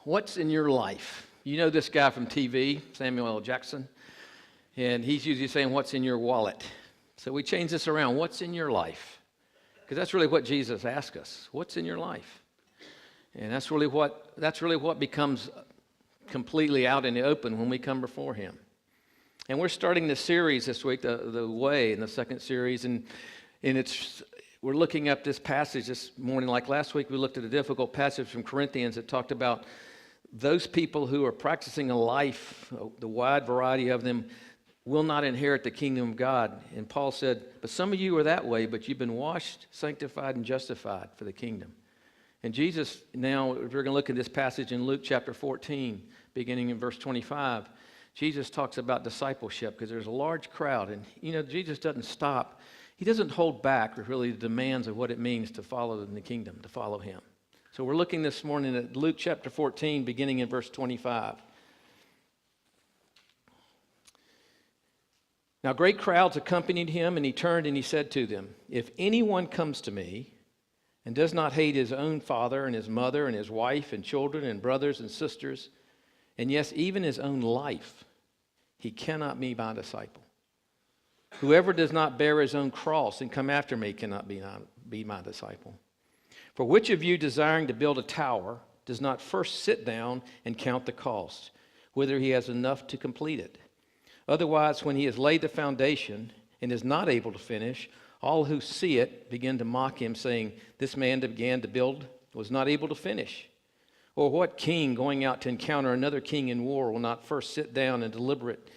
What's in your life? You know this guy from TV, Samuel L. Jackson, and he's usually saying, what's in your wallet? So we change this around. What's in your life? Because that's really what Jesus asked us. What's in your life? And that's really what becomes completely out in the open when we come before him. And we're starting this series this week, the Way, in the second series, and we're looking up this passage this morning. Like last week, we looked at a difficult passage from Corinthians that talked about those people who are practicing a life, the wide variety of them, will not inherit the kingdom of God. And Paul said, but some of you are that way, but you've been washed, sanctified, and justified for the kingdom. And Jesus, now, we're going to look at this passage in Luke chapter 14, beginning in verse 25. Jesus talks about discipleship because there's a large crowd. And, Jesus doesn't stop. He doesn't hold back really the demands of what it means to follow in the kingdom, to follow him. So we're looking this morning at Luke chapter 14, beginning in verse 25. Now great crowds accompanied him, and he turned and he said to them, if anyone comes to me and does not hate his own father and his mother and his wife and children and brothers and sisters, and yes, even his own life, he cannot be my disciple. Whoever does not bear his own cross and come after me cannot be my disciple. For which of you desiring to build a tower does not first sit down and count the cost, whether he has enough to complete it? Otherwise, when he has laid the foundation and is not able to finish, all who see it begin to mock him, saying, this man that began to build was not able to finish. Or what king going out to encounter another king in war will not first sit down and deliberate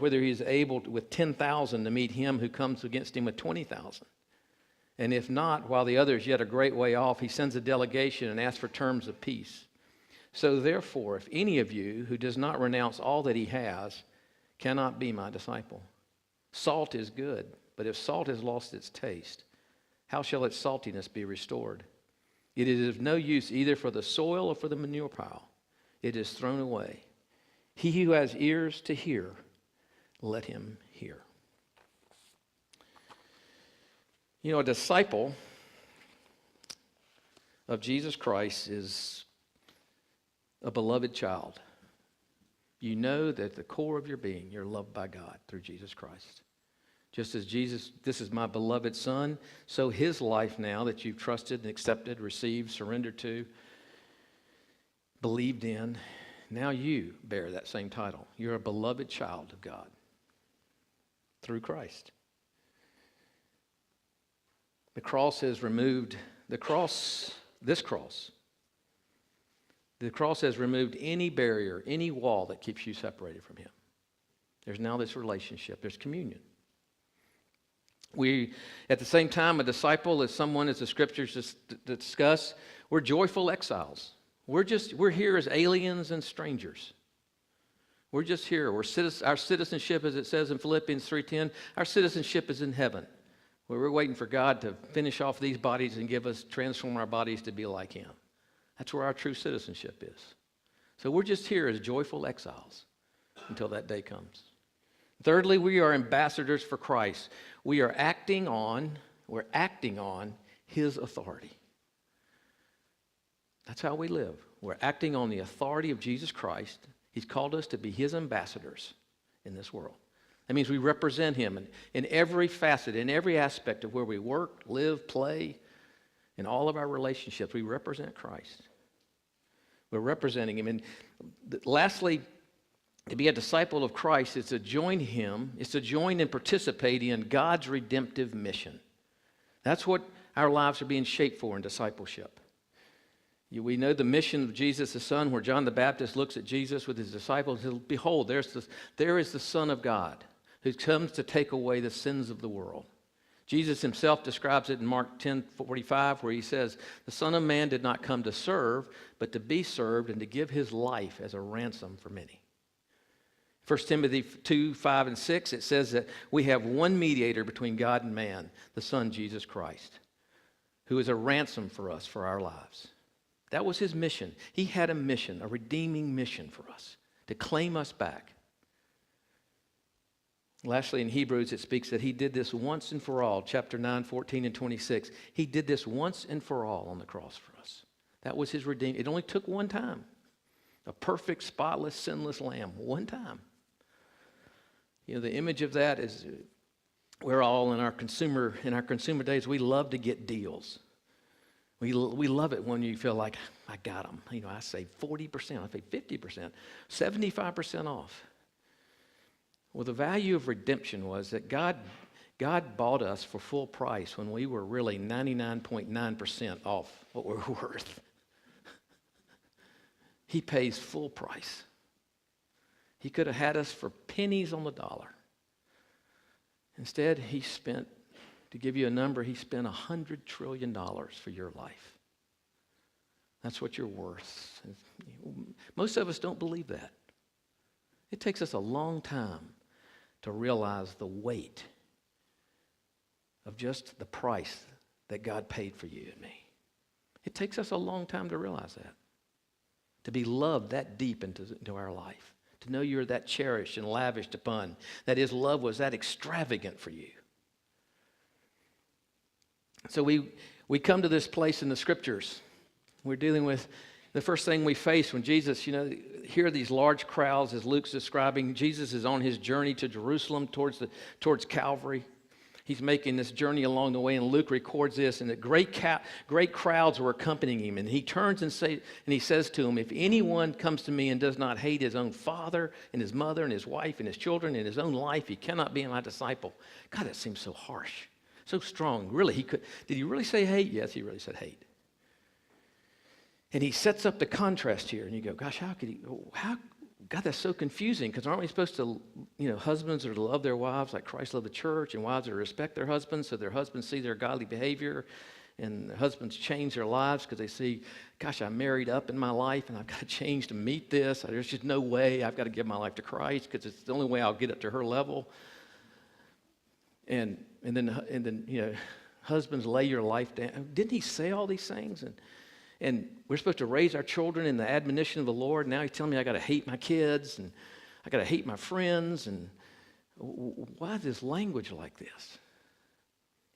whether he is able with 10,000 to meet him who comes against him with 20,000? And if not, while the other is yet a great way off, he sends a delegation and asks for terms of peace. So therefore, if any of you who does not renounce all that he has cannot be my disciple. Salt is good, but if salt has lost its taste, how shall its saltiness be restored? It is of no use either for the soil or for the manure pile. It is thrown away. He who has ears to hear, let him hear. A disciple of Jesus Christ is a beloved child. You know that at the core of your being, you're loved by God through Jesus Christ. Just as Jesus, this is my beloved Son, so his life now that you've trusted and accepted, received, surrendered to, believed in, now you bear that same title. You're a beloved child of God through Christ. The cross has removed, the cross has removed any barrier, any wall that keeps you separated from him. There's now this relationship. There's communion. At the same time, a disciple is someone, as the scriptures discuss, we're joyful exiles. We're here as aliens and strangers. We're just here. Our citizenship, as it says in Philippians 3:10, our citizenship is in heaven, where we're waiting for God to finish off these bodies and transform our bodies to be like him. That's where our true citizenship is. So we're just here as joyful exiles until that day comes. Thirdly, we are ambassadors for Christ. We're acting on his authority. That's how we live. We're acting on the authority of Jesus Christ. He's called us to be his ambassadors in this world. That means we represent him in every facet, in every aspect of where we work, live, play, in all of our relationships. We represent Christ. We're representing him. And lastly, to be a disciple of Christ is to join him, is to join and participate in God's redemptive mission. That's what our lives are being shaped for in discipleship. We know the mission of Jesus the Son, where John the Baptist looks at Jesus with his disciples and says, behold, there is the Son of God who comes to take away the sins of the world. Jesus himself describes it in Mark 10:45, where he says, the Son of Man did not come to serve, but to be served and to give his life as a ransom for many. 1 Timothy 2:5 and 6, it says that we have one mediator between God and man, the Son, Jesus Christ, who is a ransom for us for our lives. That was his mission. He had a mission, a redeeming mission for us, to claim us back. Lastly, in Hebrews, it speaks that he did this once and for all. Chapter 9, 14 and 26. He did this once and for all on the cross for us. That was his redeem. It only took one time. A perfect, spotless, sinless lamb. One time. You know, the image of that is we're all in our consumer days, we love to get deals. We love it when you feel like, I got them. You know, I save 40%, I pay 50%, 75% off. Well, the value of redemption was that God bought us for full price when we were really 99.9% off what we were worth. He pays full price. He could have had us for pennies on the dollar. Instead, he spent, to give you a number, he spent $100 trillion for your life. That's what you're worth. Most of us don't believe that. It takes us a long time to realize the weight of just the price that God paid for you and me. It takes us a long time to realize that. To be loved that deep into our life. To know you're that cherished and lavished upon. That his love was that extravagant for you. So we come to this place in the scriptures. We're dealing with the first thing we face when Jesus, you know, here these large crowds as Luke's describing. Jesus is on his journey to Jerusalem towards Calvary. He's making this journey along the way, and Luke records this, and the great crowds were accompanying him. And he turns and he says to them, if anyone comes to me and does not hate his own father and his mother and his wife and his children and his own life, he cannot be my disciple. God, that seems so harsh, so strong. Really, did he really say hate? Yes, he really said hate. And he sets up the contrast here, and you go, gosh, God, that's so confusing, because aren't we supposed to, husbands are to love their wives like Christ loved the church, and wives are to respect their husbands so their husbands see their godly behavior, and their husbands change their lives because they see, gosh, I'm married up in my life, and I've got to change to meet this. There's just no way. I've got to give my life to Christ because it's the only way I'll get up to her level. And then husbands, lay your life down. Didn't he say all these things? And we're supposed to raise our children in the admonition of the Lord. Now he's telling me I got to hate my kids and I got to hate my friends. And why this language like this?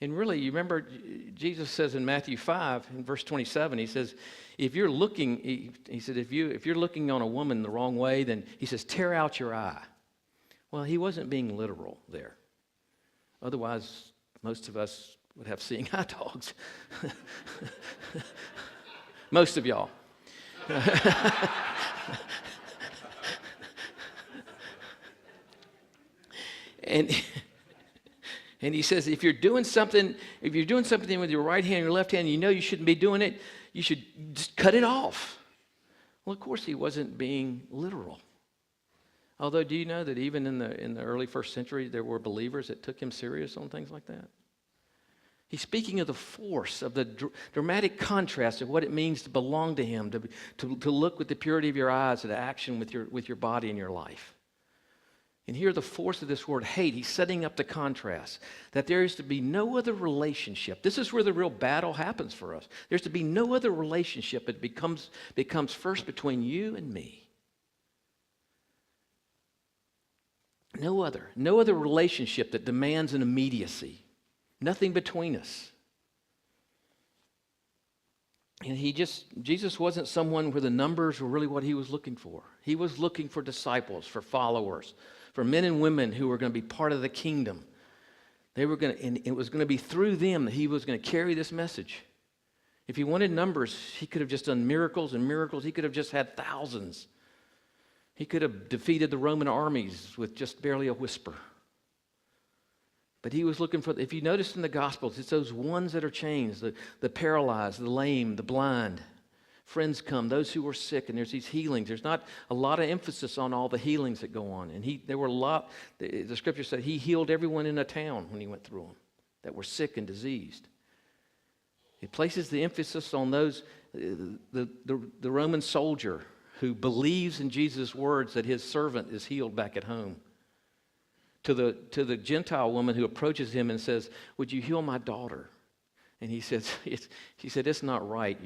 And really, you remember Jesus says in Matthew 5, in verse 27, he says, if you're looking, he said, if you're looking on a woman the wrong way, then he says, tear out your eye. Well, he wasn't being literal there. Otherwise, most of us would have seeing eye dogs. Most of y'all. And he says, if you're doing something with your right hand and your left hand, you know you shouldn't be doing it, you should just cut it off. Well, of course, he wasn't being literal. Although, do you know that even in the early first century, there were believers that took him serious on things like that? He's speaking of the force, of the dramatic contrast of what it means to belong to him, to look with the purity of your eyes at action with your body and your life. And here the force of this word hate, he's setting up the contrast, that there is to be no other relationship. This is where the real battle happens for us. There's to be no other relationship that becomes first between you and me. No other relationship that demands an immediacy. Nothing between us. And Jesus wasn't someone where the numbers were really what he was looking for. He was looking for disciples, for followers, for men and women who were going to be part of the kingdom. And it was going to be through them that he was going to carry this message. If he wanted numbers, he could have just done miracles and miracles. He could have just had thousands. He could have defeated the Roman armies with just barely a whisper. But he was looking for, if you notice in the Gospels, it's those ones that are changed, the paralyzed, the lame, the blind. Friends come, those who were sick, and there's these healings. There's not a lot of emphasis on all the healings that go on. And there were a lot, the scripture said he healed everyone in a town when he went through them that were sick and diseased. It places the emphasis on those, the Roman soldier who believes in Jesus' words that his servant is healed back at home. To the Gentile woman who approaches him and says, would you heal my daughter? And he says, she said, it's not right,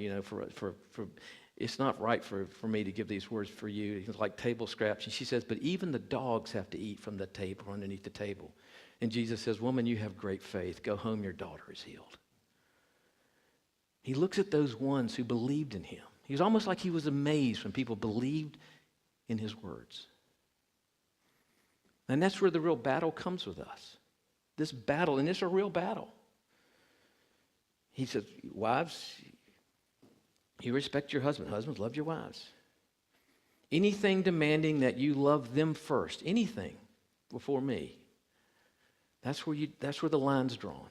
it's not right for me to give these words for you. It's like table scraps. And she says, but even the dogs have to eat from the table, underneath the table. And Jesus says, woman, you have great faith. Go home, your daughter is healed. He looks at those ones who believed in him. He was almost like he was amazed when people believed in his words. And that's where the real battle comes with us. This battle, and it's a real battle. He said, wives, you respect your husband. Husbands, love your wives. Anything demanding that you love them first, anything before me, that's where the line's drawn.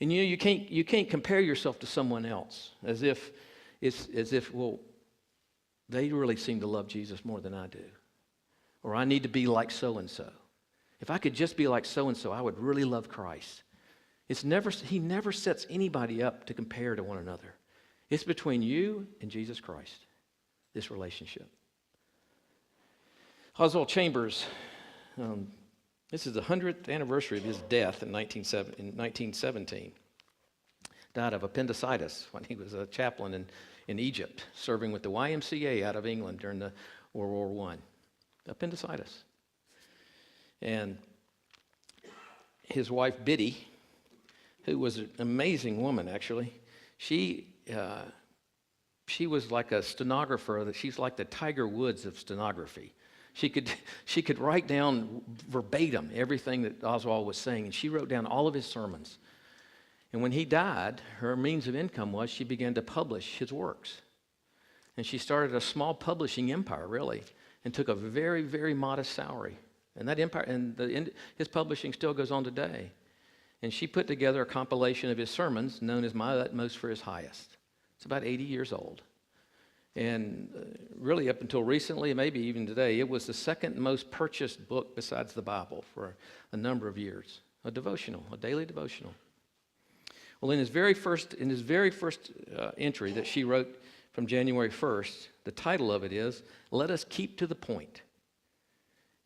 And you can't compare yourself to someone else as if well, they really seem to love Jesus more than I do. Or I need to be like so-and-so. If I could just be like so-and-so, I would really love Christ. He never sets anybody up to compare to one another. It's between you and Jesus Christ, this relationship. Oswald Chambers, this is the 100th anniversary of his death in 1917. Died of appendicitis when he was a chaplain in Egypt, serving with the YMCA out of England during the World War I. Appendicitis. And his wife, Biddy, who was an amazing woman, actually, she was like a stenographer. She's like the Tiger Woods of stenography. She could write down verbatim everything that Oswald was saying, and she wrote down all of his sermons. And when he died, her means of income was she began to publish his works. And she started a small publishing empire, really, and took a very, very modest salary. And that empire, his publishing still goes on today. And she put together a compilation of his sermons known as My Utmost for His Highest. It's about 80 years old. And really up until recently, maybe even today, it was the second most purchased book besides the Bible for a number of years. A devotional, a daily devotional. Well, in his very first entry that she wrote from January 1st, the title of it is, Let Us Keep to the Point.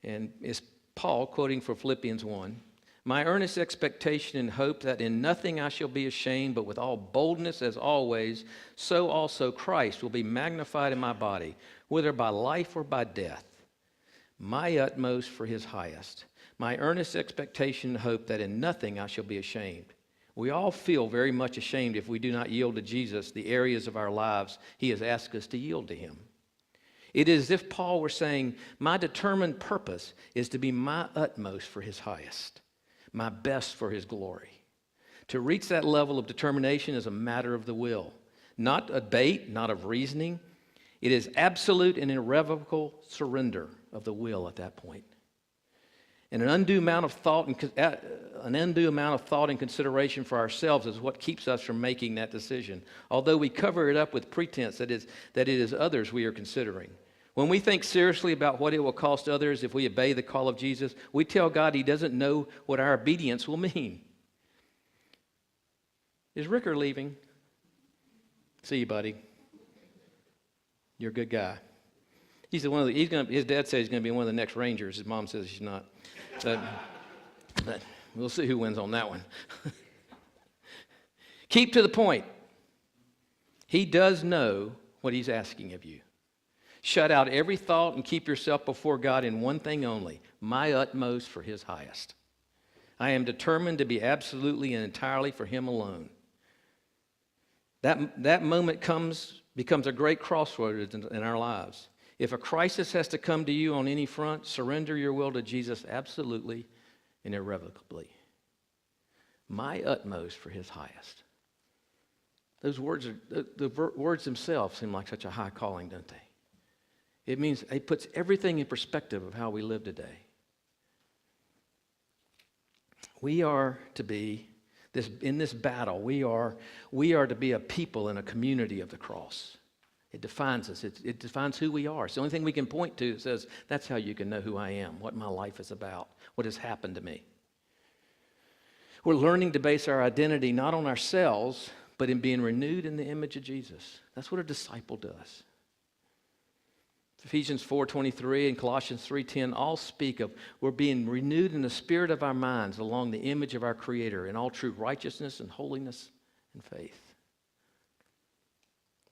And it's Paul quoting from Philippians 1. My earnest expectation and hope that in nothing I shall be ashamed, but with all boldness as always, so also Christ will be magnified in my body, whether by life or by death. My utmost for his highest. My earnest expectation and hope that in nothing I shall be ashamed. We all feel very much ashamed if we do not yield to Jesus the areas of our lives he has asked us to yield to him. It is as if Paul were saying, my determined purpose is to be my utmost for his highest, my best for his glory. To reach that level of determination is a matter of the will, not a debate, not of reasoning. It is absolute and irrevocable surrender of the will at that point. And an undue amount of thought and consideration for ourselves is what keeps us from making that decision. Although we cover it up with pretense that it is others we are considering. When we think seriously about what it will cost others if we obey the call of Jesus, we tell God he doesn't know what our obedience will mean. Is Ricker leaving? See you, buddy. You're a good guy. His dad says he's going to be one of the next Rangers. His mom says she's not. But we'll see who wins on that one. Keep to the point. He does know what he's asking of you. Shut out every thought and keep yourself before God in one thing only, my utmost for his highest. I am determined to be absolutely and entirely for him alone. That moment becomes a great crossroads in our lives. If a crisis has to come to you on any front, surrender your will to Jesus absolutely and irrevocably. My utmost for his highest. Those words, the words themselves seem like such a high calling, don't they? It means it puts everything in perspective of how we live today. We are to be, in this battle, we are to be a people in a community of the cross. It defines us. It defines who we are. It's the only thing we can point to that says, that's how you can know who I am, what my life is about, what has happened to me. We're learning to base our identity not on ourselves, but in being renewed in the image of Jesus. That's what a disciple does. Ephesians 4:23 and Colossians 3:10 all speak of we're being renewed in the spirit of our minds along the image of our Creator in all true righteousness and holiness and faith.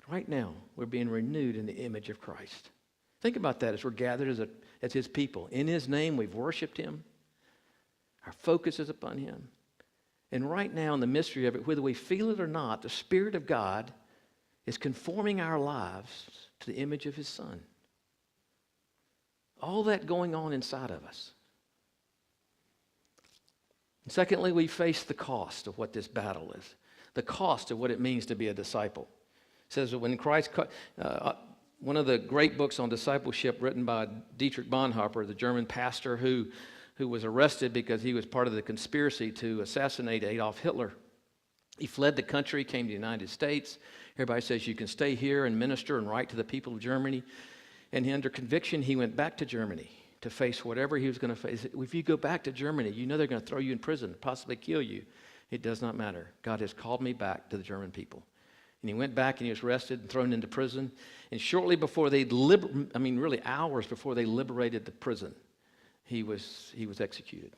Right now, we're being renewed in the image of Christ. Think about that as we're gathered as his people. In his name, we've worshiped him. Our focus is upon him. And right now, in the mystery of it, whether we feel it or not, the Spirit of God is conforming our lives to the image of his Son. All that going on inside of us. And secondly, we face the cost of what this battle is, the cost of what it means to be a disciple. It says that when Christ, one of the great books on discipleship written by Dietrich Bonhoeffer, the German pastor who was arrested because he was part of the conspiracy to assassinate Adolf Hitler. He fled the country, came to the United States. Everybody says you can stay here and minister and write to the people of Germany. And under conviction, he went back to Germany to face whatever he was going to face. If you go back to Germany, you know they're going to throw you in prison, possibly kill you. It does not matter. God has called me back to the German people. And he went back and he was arrested and thrown into prison. And shortly before really hours before they liberated the prison, he was executed.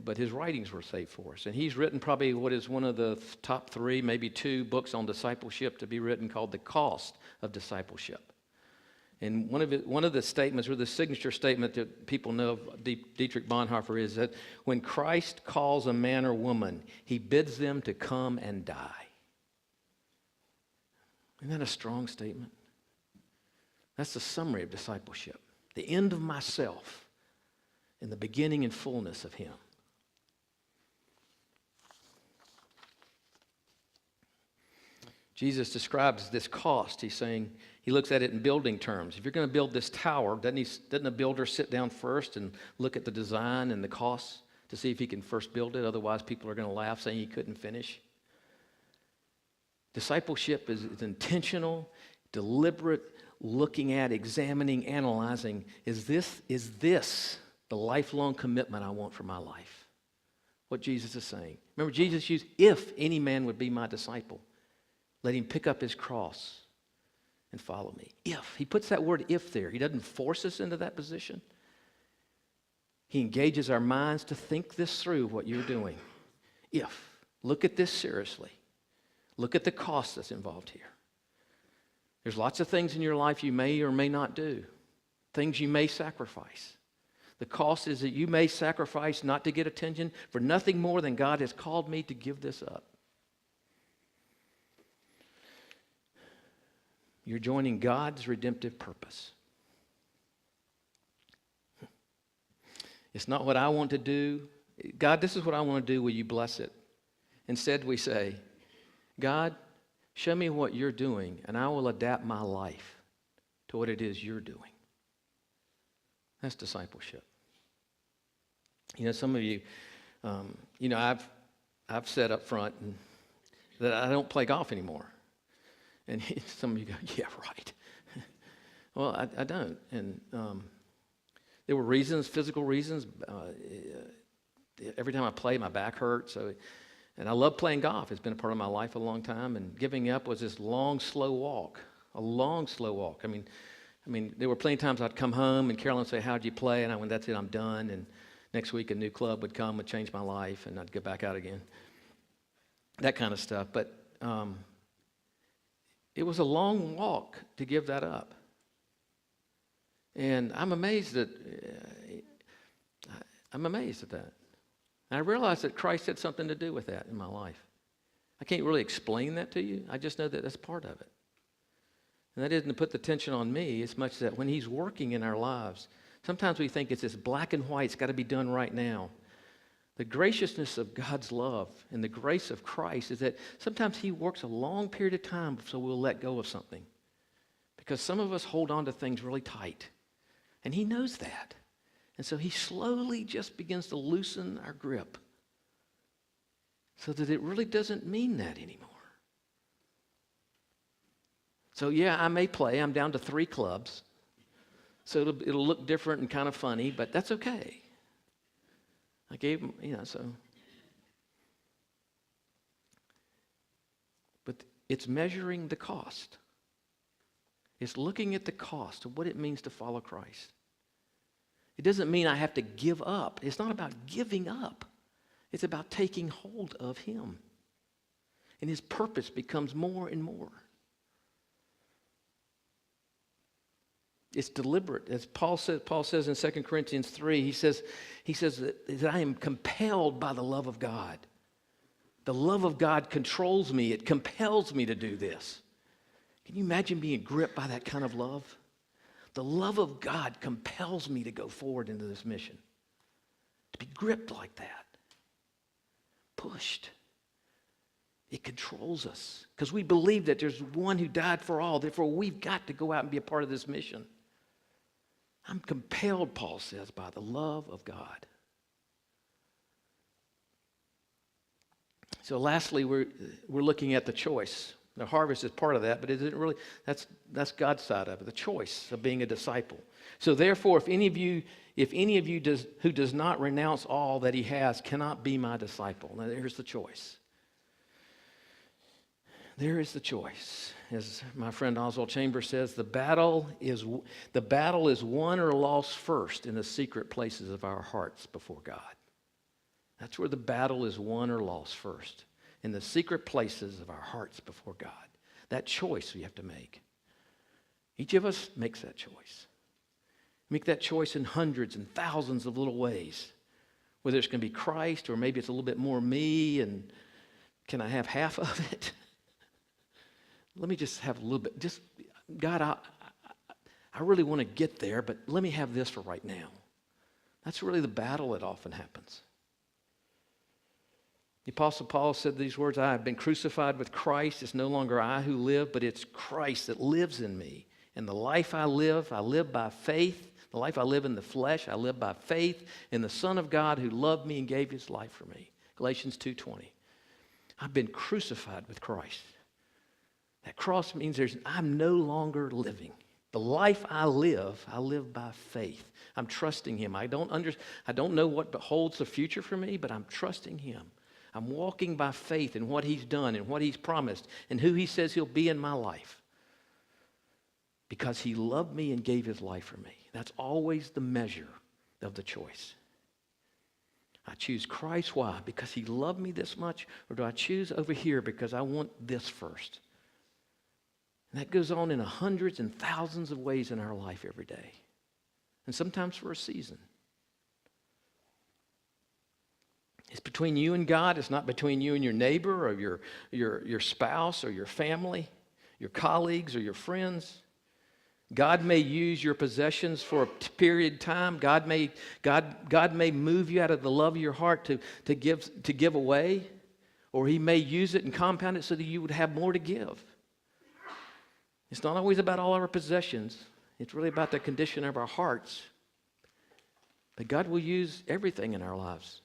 But his writings were saved for us. And he's written probably what is one of the top 3, maybe 2 books on discipleship to be written called The Cost of Discipleship. And one of the statements, or the signature statement that people know of Dietrich Bonhoeffer, is that when Christ calls a man or woman, he bids them to come and die. Isn't that a strong statement? That's the summary of discipleship. The end of myself and the beginning and fullness of him. Jesus describes this cost. He's saying, he looks at it in building terms. If you're going to build this tower, doesn't a builder sit down first and look at the design and the costs to see if he can first build it? Otherwise, people are going to laugh saying he couldn't finish. Discipleship is intentional, deliberate, looking at, examining, analyzing. Is this the lifelong commitment I want for my life? What Jesus is saying. Remember, Jesus used, if any man would be my disciple, let him pick up his cross and follow me. If. He puts that word if there. He doesn't force us into that position. He engages our minds to think this through, what you're doing. If. Look at this seriously. Look at the cost that's involved here. There's lots of things in your life you may or may not do. Things you may sacrifice. The cost is that you may sacrifice not to get attention for nothing more than God has called me to give this up. You're joining God's redemptive purpose. It's not what I want to do. God, this is what I want to do. Will you bless it? Instead, we say, God, show me what you're doing, and I will adapt my life to what it is you're doing. That's discipleship. You know, some of you, I've said up front that I don't play golf anymore. And some of you go, yeah, right. Well, I don't. And there were reasons, physical reasons. Every time I play, my back hurts. And I love playing golf. It's been a part of my life a long time. And giving up was this long, slow walk. A long, slow walk. I mean, there were plenty of times I'd come home and Carolyn would say, how'd you play? And I went, that's it, I'm done. And next week a new club would come and change my life, and I'd get back out again. That kind of stuff. But it was a long walk to give that up. And I'm amazed at that. And I realize that Christ had something to do with that in my life. I can't really explain that to you. I just know that that's part of it. And that isn't to put the tension on me as much as that when he's working in our lives, sometimes we think it's this black and white, it's got to be done right now. The graciousness of God's love and the grace of Christ is that sometimes he works a long period of time so we'll let go of something. Because some of us hold on to things really tight. And he knows that. And so he slowly just begins to loosen our grip so that it really doesn't mean that anymore. So yeah, I may play. I'm down to 3 clubs. So it'll look different and kind of funny, but that's okay. I gave him, so. But it's measuring the cost. It's looking at the cost of what it means to follow Christ. It doesn't mean I have to give up. It's not about giving up. It's about taking hold of him. And his purpose becomes more and more. It's deliberate. As Paul says in 2 Corinthians 3, he says that I am compelled by the love of God. The love of God controls me. It compels me to do this. Can you imagine being gripped by that kind of love? The love of God compels me to go forward into this mission. To be gripped like that. Pushed. It controls us because we believe that there's one who died for all. Therefore, we've got to go out and be a part of this mission. I'm compelled, Paul says, by the love of God. So lastly, we're looking at the choice. The harvest is part of that, but it isn't really, that's God's side of it, the choice of being a disciple. So therefore, if any of you who does not renounce all that he has cannot be my disciple. Now there's the choice. There is the choice. As my friend Oswald Chambers says, the battle is won or lost first in the secret places of our hearts before God. That's where the battle is won or lost first, in the secret places of our hearts before God. That choice we have to make. Each of us makes that choice. Make that choice in hundreds and thousands of little ways. Whether it's going to be Christ or maybe it's a little bit more me, and can I have half of it? Let me just have a little bit. Just, God, I really want to get there, but let me have this for right now. That's really the battle that often happens. The Apostle Paul said these words, I have been crucified with Christ. It's no longer I who live, but it's Christ that lives in me. And the life I live by faith. The life I live in the flesh, I live by faith in the Son of God who loved me and gave his life for me. Galatians 2:20. I've been crucified with Christ. That cross means I'm no longer living. The life I live by faith. I'm trusting him. I don't know what holds the future for me, but I'm trusting him. I'm walking by faith in what he's done and what he's promised and who he says he'll be in my life. Because he loved me and gave his life for me. That's always the measure of the choice. I choose Christ. Why? Because he loved me this much? Or do I choose over here because I want this first? And that goes on in hundreds and thousands of ways in our life every day. And sometimes for a season. It's between you and God. It's not between you and your neighbor or your spouse or your family, your colleagues or your friends. God may use your possessions for a period of time. God may move you out of the love of your heart to give away, or he may use it and compound it so that you would have more to give. It's not always about all our possessions. It's really about the condition of our hearts. But God will use everything in our lives.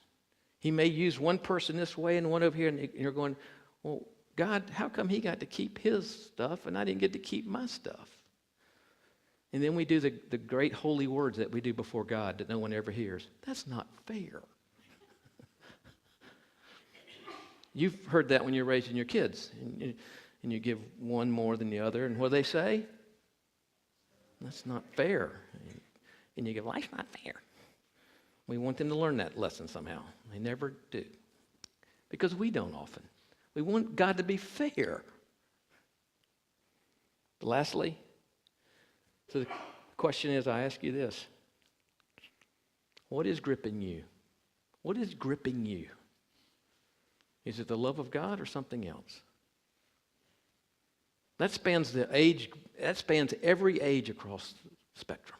He may use one person this way and one over here, and you're going, well, God, how come he got to keep his stuff and I didn't get to keep my stuff? And then we do the great holy words that we do before God that no one ever hears. That's not fair. You've heard that when you're raising your kids. And you give one more than the other. And what do they say? That's not fair. And you go, life's not fair. We want them to learn that lesson somehow. They never do. Because we don't often. We want God to be fair. But lastly, so the question is, I ask you this. What is gripping you? What is gripping you? Is it the love of God or something else? That spans every age across the spectrum.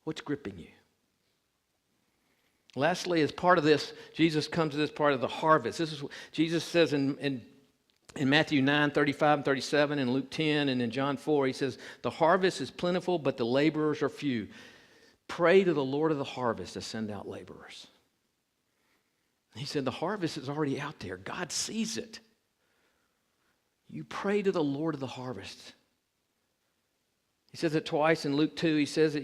What's gripping you? Lastly, as part of this, Jesus comes to this part of the harvest. This is what Jesus says in Matthew 9, 35 and 37, and Luke 10, and in John 4, he says, the harvest is plentiful, but the laborers are few. Pray to the Lord of the harvest to send out laborers. He said the harvest is already out there. God sees it. You pray to the Lord of the harvest. He says it twice in Luke 2. He says,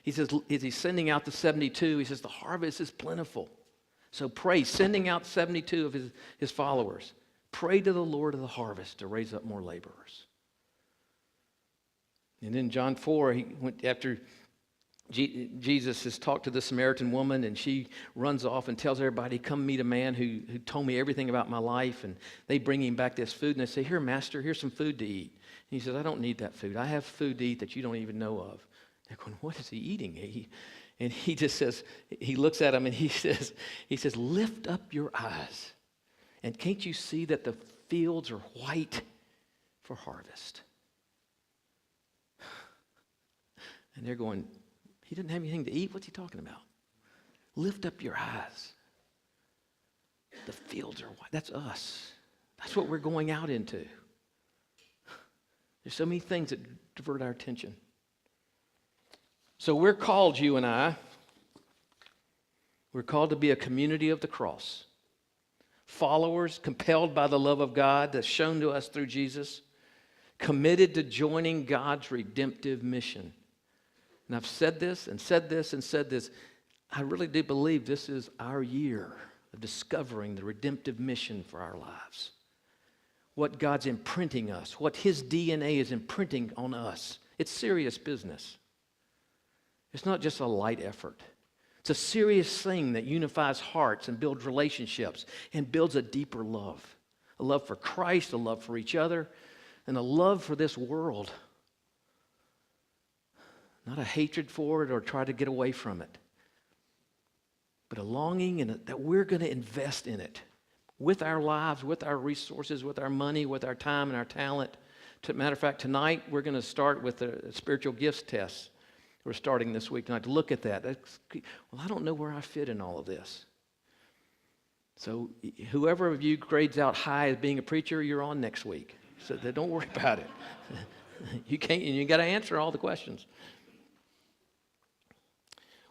he's sending out the 72. He says the harvest is plentiful. So pray, sending out 72 of his followers. Pray to the Lord of the harvest to raise up more laborers. And then John 4, he went after Jesus has talked to the Samaritan woman, and she runs off and tells everybody, come meet a man who told me everything about my life. And they bring him back this food, and they say, here, master, here's some food to eat. And he says, I don't need that food. I have food to eat that you don't even know of. They're going, what is he eating? And he just says, he looks at him and he says, lift up your eyes. And can't you see that the fields are white for harvest? And they're going, he didn't have anything to eat? What's he talking about? Lift up your eyes. The fields are white. That's us. That's what we're going out into. There's so many things that divert our attention. So we're called, you and I, we're called to be a community of the cross. Followers compelled by the love of God that's shown to us through Jesus, committed to joining God's redemptive mission. And I've said this and said this and said this. I really do believe this is our year of discovering the redemptive mission for our lives. What God's imprinting us, what His DNA is imprinting on us. It's serious business. It's not just a light effort. It's a serious thing that unifies hearts and builds relationships and builds a deeper love. A love for Christ, a love for each other, and a love for this world. Not a hatred for it or try to get away from it. But a longing and that we're going to invest in it with our lives, with our resources, with our money, with our time and our talent. Matter of fact, tonight we're going to start with the spiritual gifts test. We're starting this week tonight to look at that. Well, I don't know where I fit in all of this. So whoever of you grades out high as being a preacher, you're on next week. So don't worry about it. You got to answer all the questions.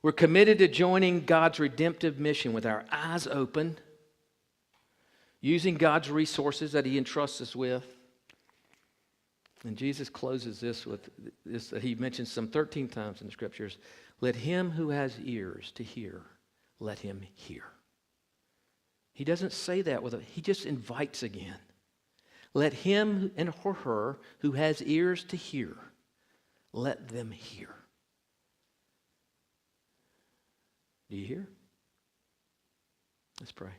We're committed to joining God's redemptive mission with our eyes open, using God's resources that He entrusts us with. And Jesus closes this with this that He mentions some 13 times in the Scriptures. Let him who has ears to hear, let him hear. He doesn't say that He just invites again. Let him and her who has ears to hear, let them hear. Do you hear? Let's pray.